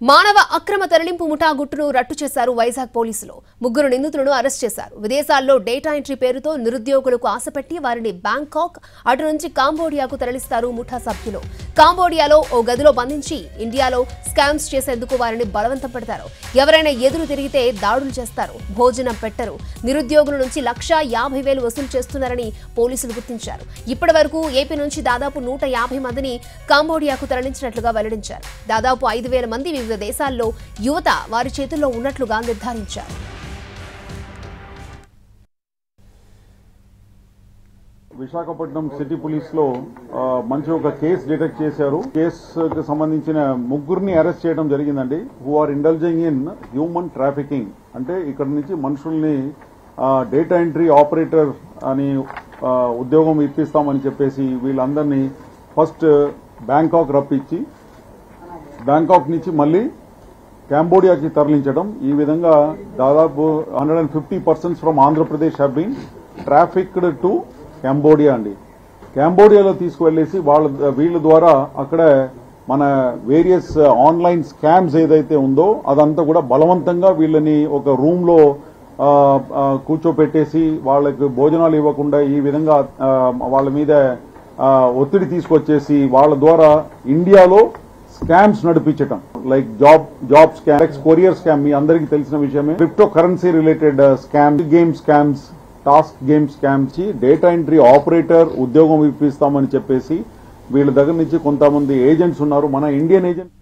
మానవ అక్రమ తరలింపు ముఠా గుట్టును రట్టు చేశారు వైజాగ్ పోలీసులు. ముగ్గురు నిందితులను అరెస్ట్ చేశారు. విదేశాల్లో డేటా ఎంట్రీ పేరుతో నిరుద్యోగులకు ఆశపెట్టి వారిని బ్యాంకాక్ అటు నుంచి కాంబోడియాకు తరలిస్తారు ముఠా సభ్యులు. కాంబోడియాలో ఓ గదిలో బంధించి ఇండియాలో స్కామ్స్ చేసేందుకు వారిని బలవంతం పెడతారు. ఎవరైనా ఎదురు తిరిగితే దాడులు చేస్తారు. భోజనం పెట్టరు. నిరుద్యోగుల నుంచి 1,50,000 వసూలు చేస్తున్నారని పోలీసులు గుర్తించారు. ఇప్పటి వరకు ఏపీ నుంచి దాదాపు 150 మందిని కాంబోడియాకు తరలించినట్లుగా వెల్లడించారు. దాదాపు 5,000 మంది వివిధ దేశాల్లో యువత వారి చేతుల్లో ఉన్నట్లుగా నిర్ధారించారు. విశాఖపట్నం సిటీ పోలీస్ లో మంచి ఒక కేసు డిటెక్ట్ చేశారు. కేసుకు సంబంధించిన ముగ్గురిని అరెస్ట్ చేయడం జరిగిందండి. Who are indulging in human trafficking, అంటే ఇక్కడ నుంచి మనుషుల్ని డేటా ఎంట్రీ ఆపరేటర్ అని ఉద్యోగం ఇప్పిస్తామని చెప్పేసి వీళ్ళందరినీ ఫస్ట్ బ్యాంకాక్ రప్పించి బ్యాంకాక్ నుంచి మళ్లీ కాంబోడియాకి తరలించడం. ఈ విధంగా దాదాపు 150 persons from Andhra Pradesh have been trafficked to Cambodia అండి. కాంబోడియాలో తీసుకువెళ్లేసి వీళ్ళ ద్వారా అక్కడ మన వేరియస్ ఆన్లైన్ స్కామ్స్ ఏదైతే ఉందో అదంతా కూడా బలవంతంగా వీళ్ళని ఒక రూమ్ లో కూర్చోపెట్టేసి వాళ్ళకి భోజనాలు ఇవ్వకుండా ఈ విధంగా వాళ్ళ మీద ఒత్తిడి తీసుకొచ్చేసి వాళ్ళ ద్వారా ఇండియాలో స్కామ్స్ నడిపించటం. Like job scam, courier scam మీ అందరికీ తెలిసిన విషయమే. Cryptocurrency related scam, game scams, task game scams, data entry operator ఉద్యోగం ఇప్పిస్తామని చెప్పేసి వీళ్ళ దగ్గర నుంచి కొంతమంది ఏజెంట్స్ ఉన్నారు. మన ఇండియన్ ఏజెంట్